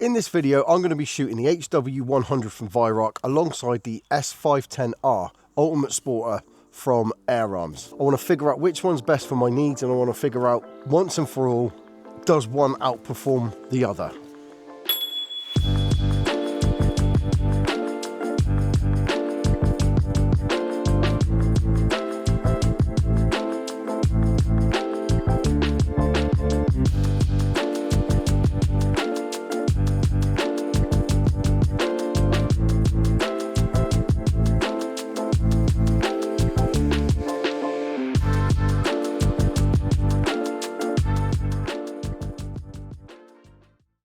In this video, I'm going to be shooting the HW100 from Weihrauch alongside the S510R Ultimate Sporter from Arms. I want to figure out which one's best for my needs, and I want to figure out once and for all, does one outperform the other?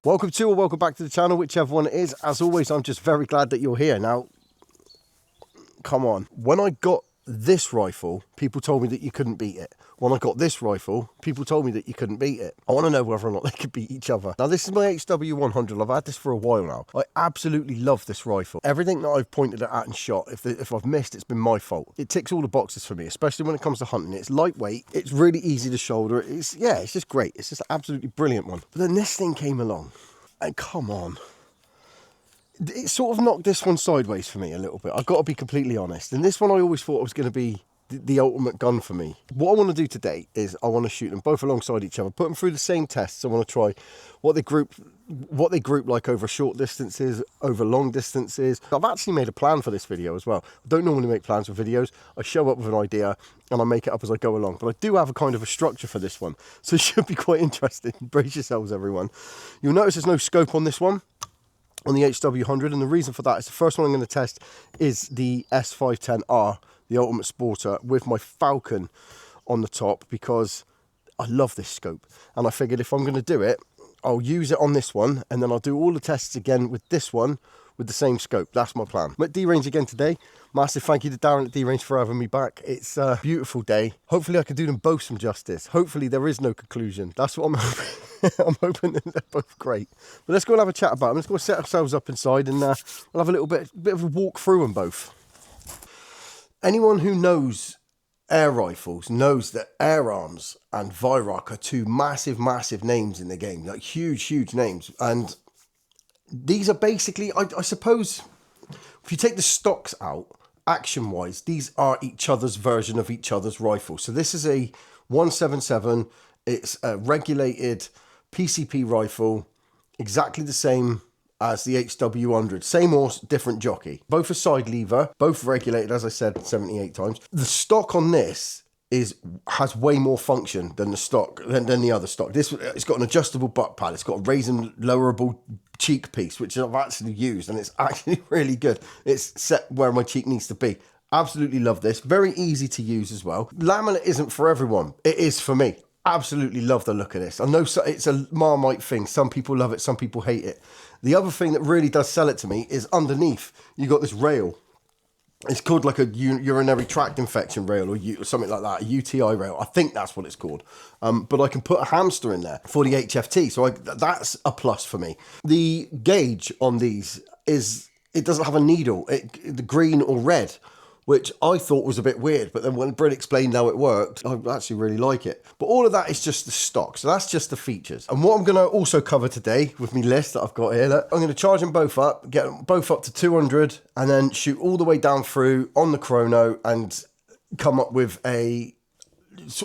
Welcome to or welcome back to the channel, whichever one it is. As always, I'm just very glad that you're here. Now, come on. When I got this rifle, people told me that you couldn't beat it. When I got this rifle, people told me that you couldn't beat it. I want to know whether or not they could beat each other. Now, this is my HW100. I've had this for a while now. I absolutely love this rifle. Everything that I've pointed at and shot, if I've missed, it's been my fault. It ticks all the boxes for me, especially when it comes to hunting. It's lightweight. It's really easy to shoulder. It's just great. It's just an absolutely brilliant one. But then this thing came along, and come on. It sort of knocked this one sideways for me a little bit. I've got to be completely honest. And this one I always thought was going to be the ultimate gun for me. What I want to do today is I want to shoot them both alongside each other, put them through the same tests. I want to try what they group like over short distances, over long distances. I've actually made a plan for this video as well. I don't normally make plans for videos. I show up with an idea and I make it up as I go along. But I do have a kind of a structure for this one. So it should be quite interesting. Brace yourselves, everyone. You'll notice there's no scope on this one, on the HW100. And the reason for that is the first one I'm going to test is the S510R, the Ultimate Sporter, with my Falcon on the top, because I love this scope. And I figured if I'm going to do it, I'll use it on this one, and then I'll do all the tests again with this one with the same scope. That's my plan. I'm at D-Range again today. Massive thank you to Darren at D-Range for having me back. It's a beautiful day. Hopefully I can do them both some justice. Hopefully there is no conclusion. That's what I'm hoping. I'm hoping that they're both great. But let's go and have a chat about them. Let's go set ourselves up inside, and we'll have a little bit of a walk through them both. Anyone who knows air rifles knows that Arms and Weihrauch are two massive names in the game, like huge names. And these are basically, I suppose, if you take the stocks out, action wise, these are each other's version of each other's rifle. So this is a 177, it's a regulated PCP rifle, exactly the same as the HW100, same horse, different jockey. Both a side lever, both regulated, as I said 78 times. The stock on this has way more function than the stock than the other stock. It's got an adjustable butt pad. It's got a raise and lowerable cheek piece, which I've actually used, and it's actually really good. It's set where my cheek needs to be. Absolutely love this. Very easy to use as well. Laminate isn't for everyone. It is for me. Absolutely love the look of this. I know it's a Marmite thing. Some people love it, some people hate it. The other thing that really does sell it to me is underneath, you got this rail. It's called like a urinary tract infection rail, or something like that, a UTI rail. I think that's what it's called. But I can put a hamster in there for the HFT, so that's a plus for me. The gauge on these is, it doesn't have a needle, the green or red, which I thought was a bit weird, but then when Bryn explained how it worked, I actually really like it. But all of that is just the stock, so that's just the features. And what I'm going to also cover today with my list that I've got here, I'm going to charge them both up, get them both up to 200, and then shoot all the way down through on the chrono and come up with a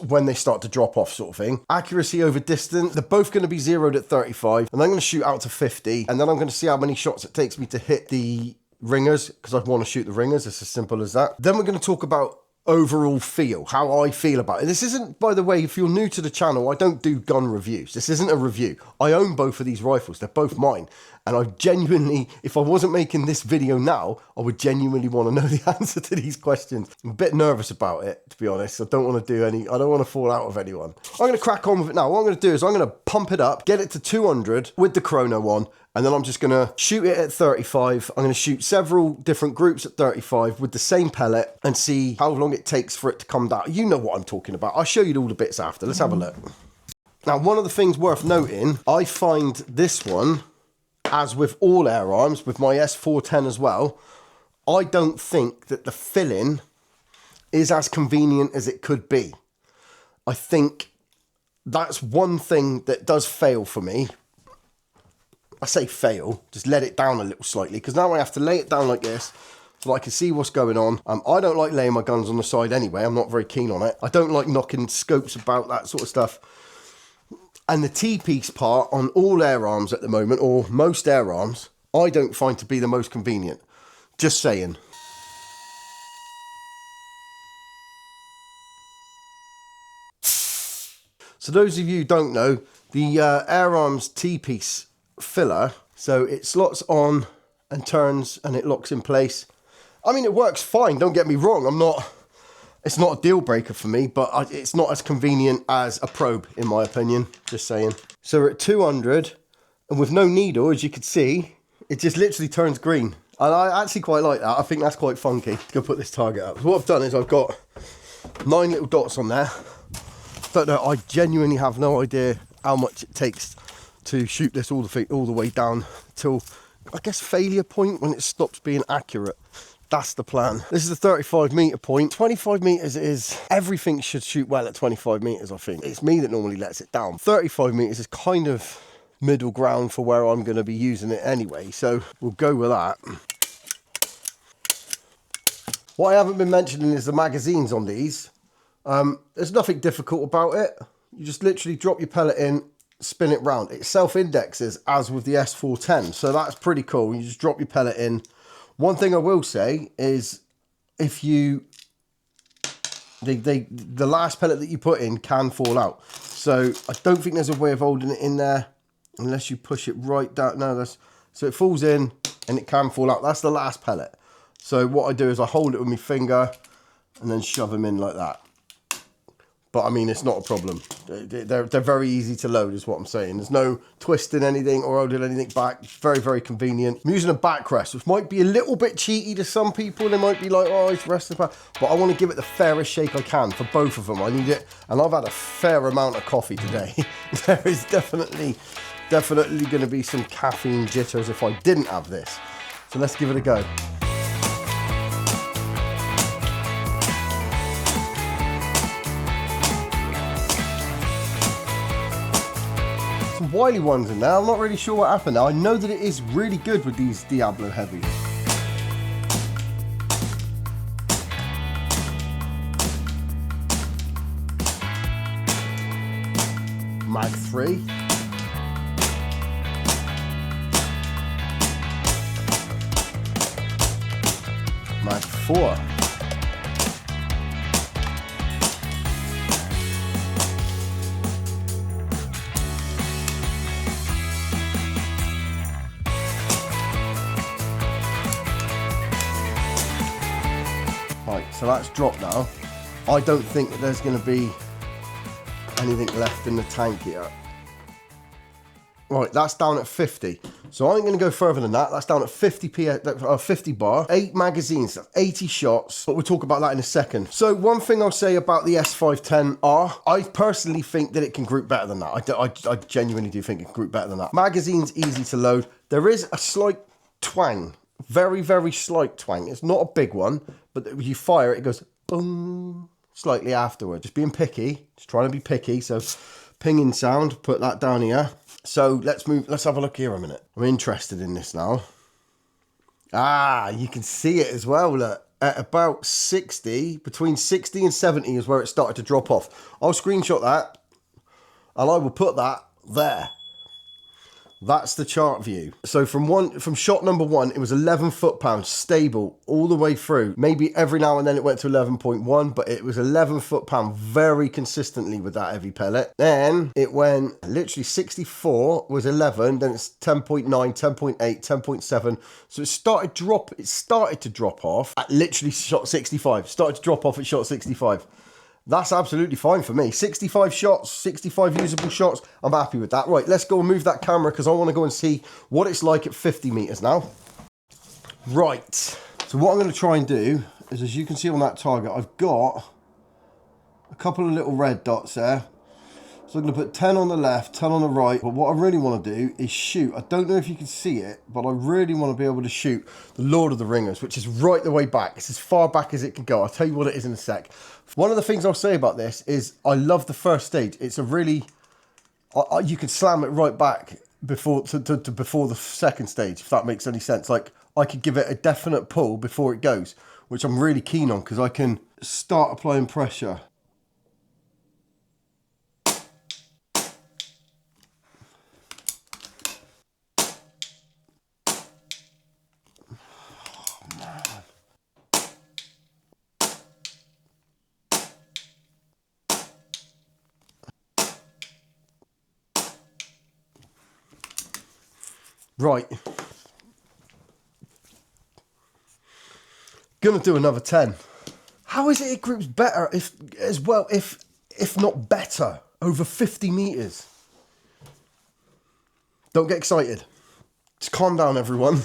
when they start to drop off sort of thing. Accuracy over distance, they're both going to be zeroed at 35, and I'm going to shoot out to 50, and then I'm going to see how many shots it takes me to hit the ringers, because I want to shoot the ringers. It's as simple as that. Then we're going to talk about overall feel, how I feel about it. This isn't, by the way, if you're new to the channel, I don't do gun reviews. This isn't a review. I own both of these rifles. They're both mine. And I genuinely, if I wasn't making this video now, I would genuinely want to know the answer to these questions. I'm a bit nervous about it, to be honest. I don't want to fall out with anyone. I'm going to crack on with it now. What I'm going to do is I'm going to pump it up, get it to 200 with the chrono on, and then I'm just going to shoot it at 35. I'm going to shoot several different groups at 35 with the same pellet and see how long it takes for it to come down. You know what I'm talking about. I'll show you all the bits after. Let's have a look. Now, one of the things worth noting, I find this one, as with all Arms, with my S410 as well, I don't think that the fill-in is as convenient as it could be. I think that's one thing that does fail for me. I say fail, just let it down a little slightly, because now I have to lay it down like this so I can see what's going on. I don't like laying my guns on the side anyway. I'm not very keen on it. I don't like knocking scopes about, that sort of stuff. And the T-piece part on all air arms at the moment, or most air arms, I don't find to be the most convenient. Just saying. So those of you who don't know, the air arms T-piece filler, so it slots on and turns and it locks in place. I mean, it works fine, don't get me wrong. It's not a deal breaker for me, but it's not as convenient as a probe, in my opinion, just saying. So we're at 200, and with no needle, as you can see, it just literally turns green. And I actually quite like that. I think that's quite funky. Go put this target up. So what I've done is I've got 9 little dots on there. Don't know, I genuinely have no idea how much it takes to shoot this all the way down till, I guess, failure point, when it stops being accurate. That's the plan. This is the 35 metre point. 25 metres is, everything should shoot well at 25 metres, I think. It's me that normally lets it down. 35 metres is kind of middle ground for where I'm going to be using it anyway, so we'll go with that. What I haven't been mentioning is the magazines on these. There's nothing difficult about it. You just literally drop your pellet in, spin it round. It self-indexes as with the S410, so that's pretty cool. You just drop your pellet in. One thing I will say is, if you, the last pellet that you put in can fall out. So I don't think there's a way of holding it in there unless you push it right down. No, so it falls in and it can fall out. That's the last pellet. So what I do is I hold it with my finger and then shove them in like that. But I mean, it's not a problem. They're very easy to load, is what I'm saying. There's no twisting anything or holding anything back. Very, very convenient. I'm using a backrest, which might be a little bit cheaty to some people. They might be like, oh, it's resting back. But I want to give it the fairest shake I can for both of them. I need it. And I've had a fair amount of coffee today. There is definitely going to be some caffeine jitters if I didn't have this. So let's give it a go. Wily ones in there. I'm not really sure what happened now. I know that it is really good with these Diablo heavies. Mag 3. Mag 4. Right, so that's dropped now. I don't think that there's going to be anything left in the tank here. Right, that's down at 50. So I ain't going to go further than that. That's down at 50 bar, 8 magazines, 80 shots. But we'll talk about that in a second. So one thing I'll say about the S510R, I personally think that it can group better than that. I genuinely do think it can group better than that. Magazine's easy to load. There is a slight twang. Very, very slight twang. It's not a big one, but when you fire it, it goes boom slightly afterwards. Just being picky, just trying to be picky. So pinging sound, put that down here. So let's have a look here a minute. I'm interested in this now. Ah, you can see it as well. Look, at about 60, between 60 and 70 is where it started to drop off. I'll screenshot that and I will put that there. That's the chart view. So from shot number 1, it was 11 foot-pounds, stable all the way through. Maybe every now and then it went to 11.1, but it was 11 foot-pound very consistently with that heavy pellet. Then it went literally 64 was 11, then it's 10.9, 10.8, 10.7. So it started to drop off at literally shot 65. Started to drop off at shot 65. That's absolutely fine for me. 65 shots, 65 usable shots. I'm happy with that. Right, let's go and move that camera because I want to go and see what it's like at 50 meters now. Right, so what I'm going to try and do is, as you can see on that target, I've got a couple of little red dots there. So I'm going to put 10 on the left, 10 on the right. But what I really want to do is shoot. I don't know if you can see it, but I really want to be able to shoot the Lord of the Ringers, which is right the way back. It's as far back as it can go. I'll tell you what it is in a sec. One of the things I'll say about this is I love the first stage. It's a really, you can slam it right back before before the second stage, if that makes any sense. Like I could give it a definite pull before it goes, which I'm really keen on because I can start applying pressure. Right. Gonna do another 10. How is it groups better if not better over 50 meters? Don't get excited. Just calm down, everyone.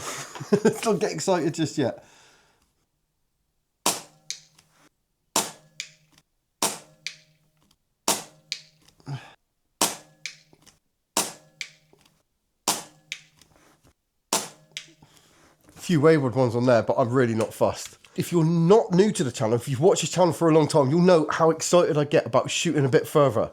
Don't get excited just yet. Few wayward ones on there, but I'm really not fussed. If you're not new to the channel, if you've watched this channel for a long time, you'll know how excited I get about shooting a bit further.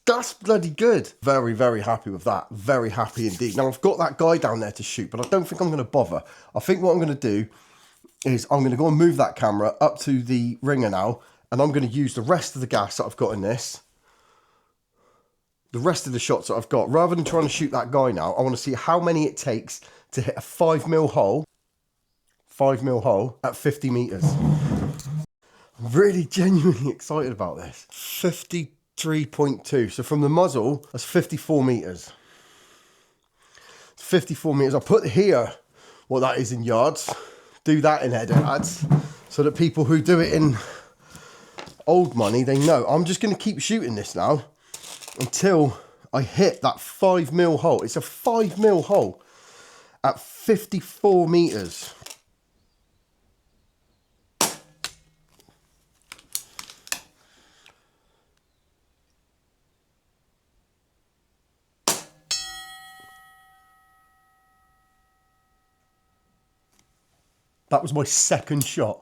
That's bloody good. Very, very happy with that. Very happy indeed. Now, I've got that guy down there to shoot, but I don't think I'm going to bother. I think what I'm going to do is I'm going to go and move that camera up to the ringer now, and I'm going to use the rest of the gas that I've got in this, the rest of the shots that I've got. Rather than trying to shoot that guy now, I want to see how many it takes to hit a 5mm hole, 5mm hole at 50 meters. I'm really genuinely excited about this. 53.2. So from the muzzle, that's 54 meters. 54 meters. I'll put here what that is in yards. Do that in header ads so that people who do it in old money, they know. I'm just going to keep shooting this now until I hit that 5mm hole. It's a 5mm hole at 54 meters. That was my second shot.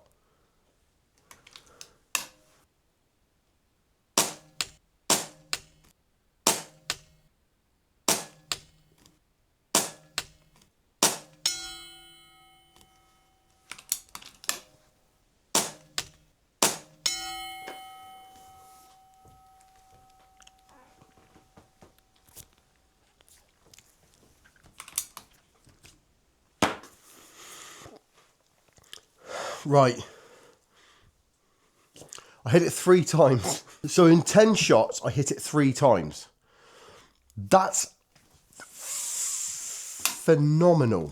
Right. I hit it 3 times. So in 10 shots, I hit it 3 times. That's phenomenal.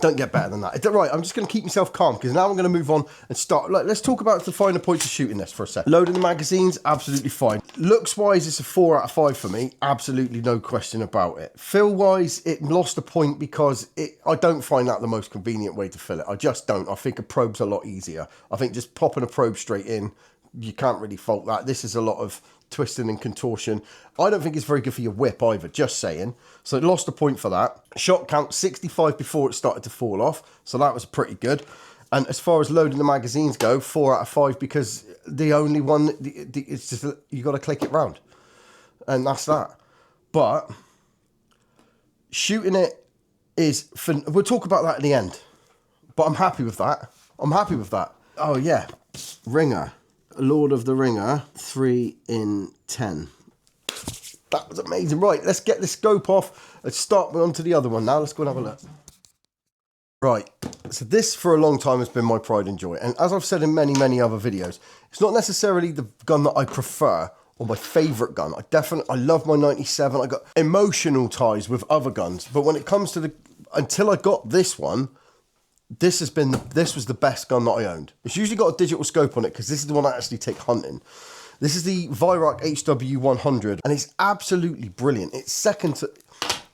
Don't get better than that. Right, I'm just going to keep myself calm because now I'm going to move on and start. Like, let's talk about the finer points of shooting this for a sec. Loading the magazines, absolutely fine. Looks wise, it's a 4 out of 5 for me. Absolutely no question about it. Fill wise, it lost a point because I don't find that the most convenient way to fill it. I just don't. I think a probe's a lot easier. I think just popping a probe straight in, you can't really fault that. This is a lot of twisting and contortion. I don't think it's very good for your whip either, just saying. So it lost a point for that. Shot count 65 before it started to fall off, so that was pretty good. And as far as loading the magazines go, 4 out of 5 because the only one, it's just, you got to click it round. And that's that. But shooting it is, we'll talk about that at the end. But I'm happy with that. I'm happy with that. Oh yeah, ringer. Lord of the Ringer, 3 in 10. That was amazing. Right, let's get this scope off. Let's start on to the other one now. Let's go and have a look. Right, so this for a long time has been my pride and joy. And as I've said in many, many other videos, it's not necessarily the gun that I prefer or my favourite gun. I love my 97. I got emotional ties with other guns. But when it comes to until I got this one, this was the best gun that I owned. It's usually got a digital scope on it because this is the one I actually take hunting. This is the Weihrauch HW100 and it's absolutely brilliant. It's second to,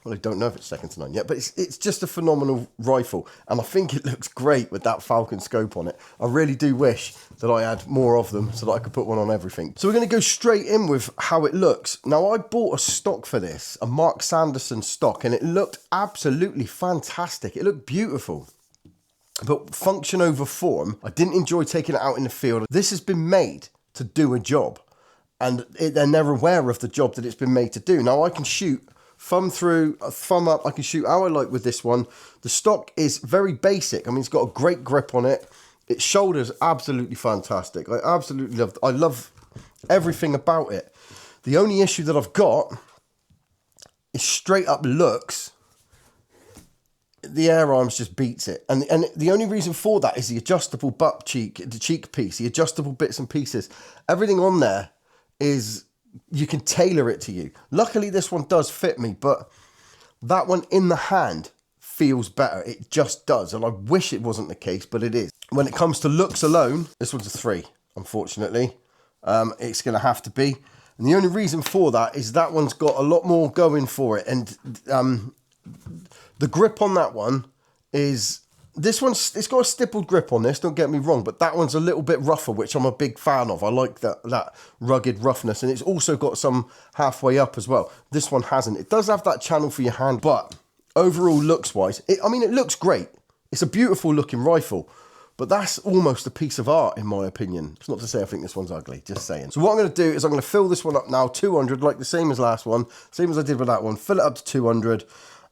well, I don't know if it's second to none yet, but it's just a phenomenal rifle and I think it looks great with that Falcon scope on it. I really do wish that I had more of them so that I could put one on everything. So we're going to go straight in with how it looks. Now I bought a stock for this, a Mark Sanderson stock, and it looked absolutely fantastic. It looked beautiful. But function over form, I didn't enjoy taking it out in the field. This has been made to do a job and they're never aware of the job that it's been made to do. Now I can shoot thumb through, thumb up. I can shoot how I like with this one. The stock is very basic. I mean, it's got a great grip on it. Its shoulder's absolutely fantastic. I absolutely love everything about it. The only issue that I've got is straight up looks. The Air Arms just beats it. And the only reason for that is the adjustable butt cheek, the cheek piece, the adjustable bits and pieces. Everything on there is, you can tailor it to you. Luckily, this one does fit me, but that one in the hand feels better. It just does. And I wish it wasn't the case, but it is. When it comes to looks alone, this one's a 3, unfortunately. It's going to have to be. And the only reason for that is that one's got a lot more going for it. And the grip on that one is, this one's, it's got a stippled grip on this, don't get me wrong, but that one's a little bit rougher, which I'm a big fan of. I like that rugged roughness, and it's also got some halfway up as well. This one hasn't. It does have that channel for your hand, but overall looks-wise, I mean, it looks great. It's a beautiful looking rifle, but that's almost a piece of art in my opinion. It's not to say I think this one's ugly, just saying. So what I'm going to do is I'm going to fill this one up now, 200, like the same as last one, same as I did with that one. Fill it up to 200.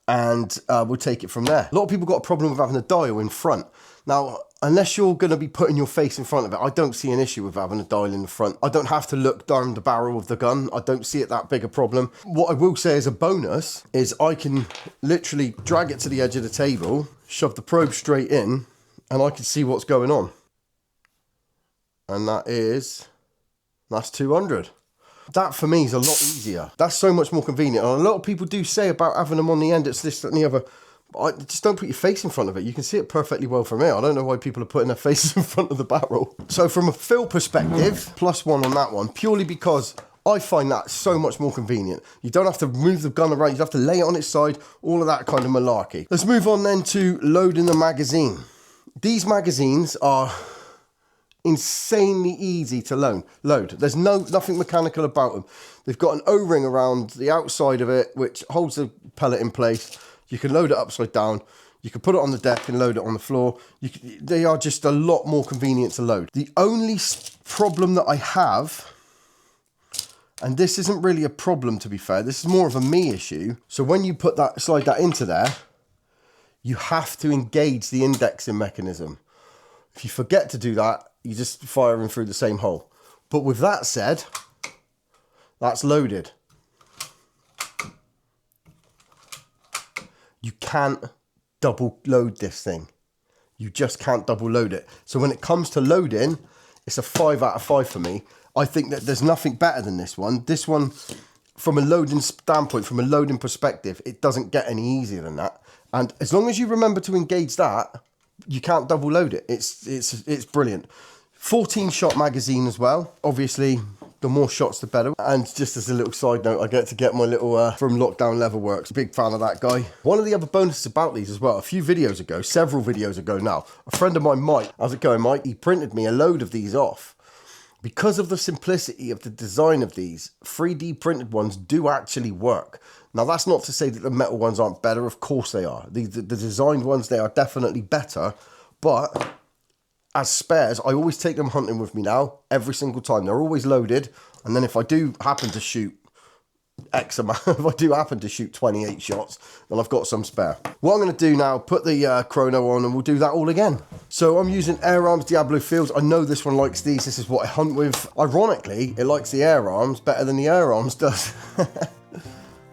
And we'll take it from there. A lot of people got a problem with having a dial in front. Now, unless you're going to be putting your face in front of it, I don't see an issue with having a dial in the front. I don't have to look down the barrel of the gun. I don't see it that big a problem. What I will say as a bonus is I can literally drag it to the edge of the table, shove the probe straight in, and I can see what's going on. And that's 200. That for me is a lot easier. That's so much more convenient. And a lot of people do say about having them on the end, it's this, that, and the other. But just don't put your face in front of it. You can see it perfectly well from here. I don't know why people are putting their faces in front of the barrel. So from a fill perspective, +1 on that one, purely because I find that so much more convenient. You don't have to move the gun around. You have to lay it on its side, all of that kind of malarkey. Let's move on then to loading the magazine. These magazines are insanely easy to load. There's nothing mechanical about them. They've got an O-ring around the outside of it, which holds the pellet in place. You can load it upside down. You can put it on the deck and load it on the floor. They are just a lot more convenient to load. The only problem that I have, and this isn't really a problem to be fair, this is more of a me issue. So when you slide that into there, you have to engage the indexing mechanism. If you forget to do that, you're just firing through the same hole. But with that said, that's loaded. You can't double load this thing. You just can't double load it. So when it comes to loading, it's a 5 out of 5 for me. I think that there's nothing better than this one. This one, from a loading standpoint, from a loading perspective, it doesn't get any easier than that. And as long as you remember to engage that, you can't double load it. It's brilliant. 14 shot magazine as well. Obviously, the more shots, the better. And just as a little side note, I get my little from Lockdown Leather Works. Big fan of that guy. One of the other bonuses about these as well, several videos ago now, a friend of mine, Mike, how's it going, Mike? He printed me a load of these off. Because of the simplicity of the design of these, 3D printed ones do actually work. Now, that's not to say that the metal ones aren't better. Of course they are. The designed ones, they are definitely better. But as spares, I always take them hunting with me now, every single time. They're always loaded. And then if I do happen to shoot X amount, if I do happen to shoot 28 shots, then I've got some spare. What I'm going to do now, put the chrono on and we'll do that all again. So I'm using Air Arms Diablo Fields. I know this one likes these. This is what I hunt with. Ironically, it likes the Air Arms better than the Air Arms does.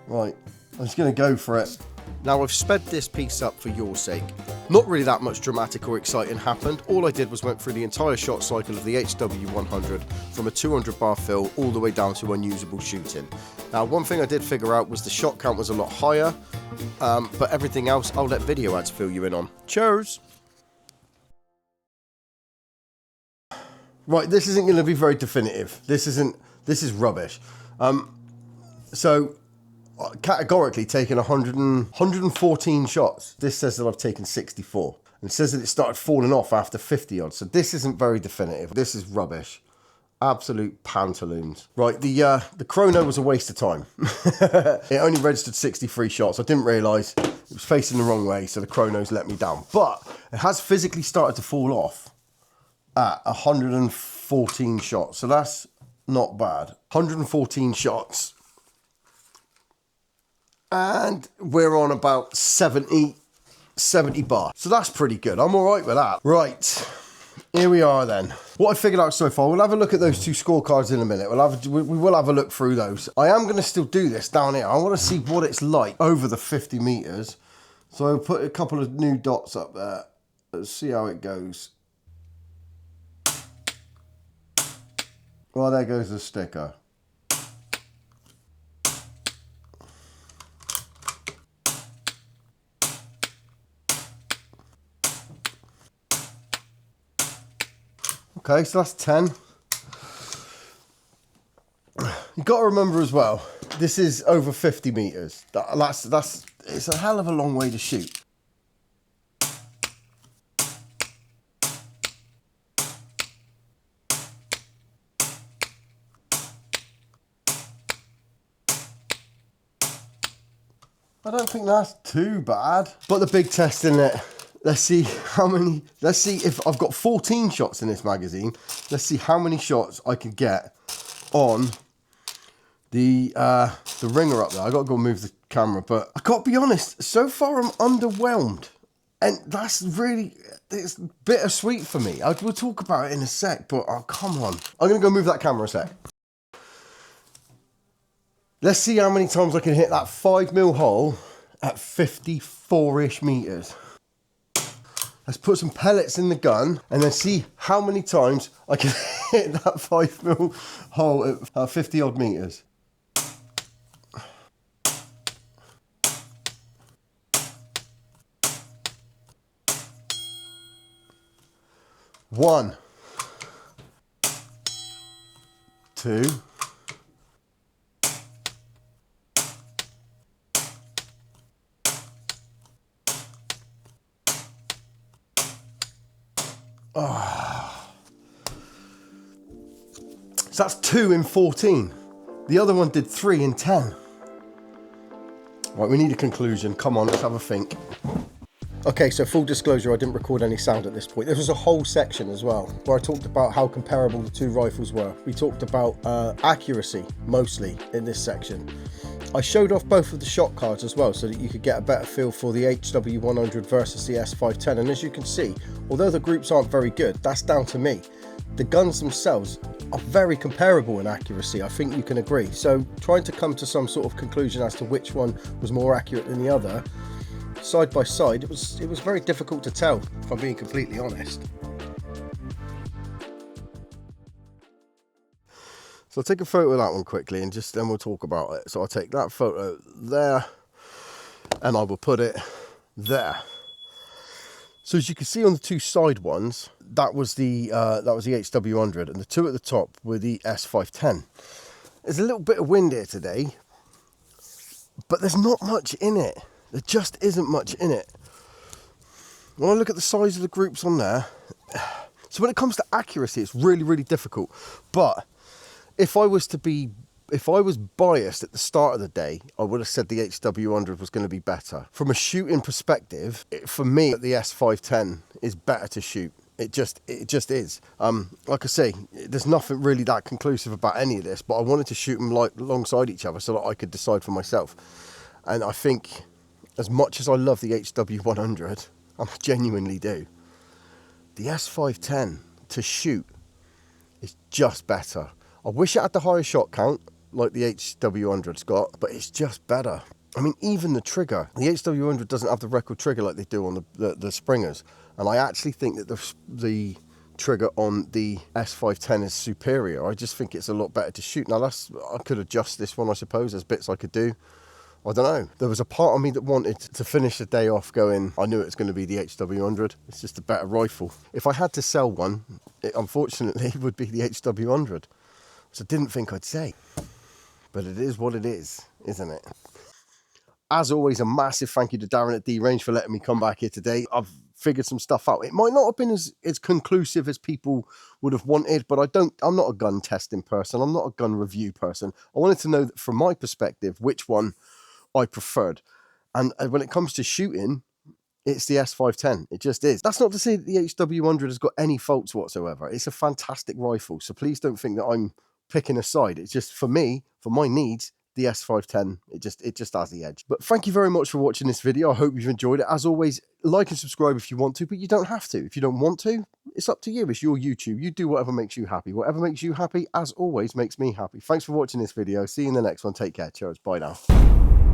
Right, I'm just going to go for it. Now I've sped this piece up for your sake. Not really that much dramatic or exciting happened. All I did was went through the entire shot cycle of the HW100 from a 200 bar fill all the way down to unusable shooting. Now one thing I did figure out was the shot count was a lot higher, but everything else I'll let video ads fill you in on. Cheers! Right, this isn't going to be very definitive. This is rubbish. So categorically taken 114 shots. This says that I've taken 64. And it says that it started falling off after 50 odd. So this isn't very definitive. This is rubbish. Absolute pantaloons. Right, the chrono was a waste of time. It only registered 63 shots. I didn't realise it was facing the wrong way, so the chrono's let me down. But it has physically started to fall off at 114 shots. So that's not bad. 114 shots. And we're on about 70 bar. So that's pretty good. I'm all right with that. Right, here we are then. What I figured out so far, we'll have a look at those two scorecards in a minute. We will have a look through those. I am going to still do this down here. I want to see what it's like over the 50 meters. So I'll put a couple of new dots up there. Let's see how it goes. Well, there goes the sticker. Okay, so that's 10. You've got to remember as well, this is over 50 meters. It's a hell of a long way to shoot. I don't think that's too bad. But the big test in it. Let's see if I've got 14 shots in this magazine. Let's see how many shots I can get on the ringer up there. I gotta go move the camera, but I gotta be honest, so far I'm underwhelmed. And that's really, it's bittersweet for me. We'll talk about it in a sec, but oh, come on. I'm gonna go move that camera a sec. Let's see how many times I can hit that 5mm hole at 54-ish meters. Let's put some pellets in the gun and then see how many times I can hit that 5mm hole at 50 odd meters. One, two, so that's 2 in 14. The other one did 3 in 10. Right, we need a conclusion. Come on, let's have a think. Okay, so full disclosure, I didn't record any sound at this point. There was a whole section as well where I talked about how comparable the two rifles were. We talked about accuracy, mostly, in this section. I showed off both of the shot cards as well so that you could get a better feel for the HW100 versus the S510. And as you can see, although the groups aren't very good, that's down to me. The guns themselves are very comparable in accuracy, I think you can agree. So trying to come to some sort of conclusion as to which one was more accurate than the other, side by side, it was very difficult to tell, if I'm being completely honest. So I'll take a photo of that one quickly and then we'll talk about it. So I'll take that photo there and I will put it there. So as you can see on the two side ones, that was the HW100 and the two at the top were the S510. There's a little bit of wind here today, but there's not much in it. There just isn't much in it. When I look at the size of the groups on there, so when it comes to accuracy, it's really, really difficult. But if I was biased at the start of the day, I would have said the HW100 was going to be better. From a shooting perspective, for me, the S510 is better to shoot. It just is. Like I say, there's nothing really that conclusive about any of this, but I wanted to shoot them alongside each other so that I could decide for myself. And I think, as much as I love the HW100, I genuinely do, the S510 to shoot is just better. I wish it had the higher shot count like the HW100's got, but it's just better. I mean, even the trigger, the HW100 doesn't have the record trigger like they do on the Springers, and I actually think that the trigger on the S510 is superior. I just think it's a lot better to shoot. Now I could adjust this one, I suppose. There's bits I could do. I don't know. There was a part of me that wanted to finish the day off going, I knew it was going to be the HW100. It's just a better rifle. If I had to sell one, it unfortunately would be the HW100, which I didn't think I'd say. But it is what it is, isn't it? As always, a massive thank you to Darren at D-Range for letting me come back here today. I've figured some stuff out. It might not have been as conclusive as people would have wanted, but I'm not a gun testing person. I'm not a gun review person. I wanted to know, from my perspective, which one I preferred. And when it comes to shooting, it's the S510. It just is. That's not to say that the HW100 has got any faults whatsoever. It's a fantastic rifle, so please don't think that I'm picking a side. It's just, for me, for my needs, the S510, it just has the edge. But thank you very much for watching this video. I hope you've enjoyed it. As always, like and subscribe if you want to, but you don't have to. If you don't want to, it's up to you. It's your YouTube. You do whatever makes you happy. Whatever makes you happy, as always, makes me happy. Thanks for watching this video. See you in the next one. Take care. Cheers. Bye now.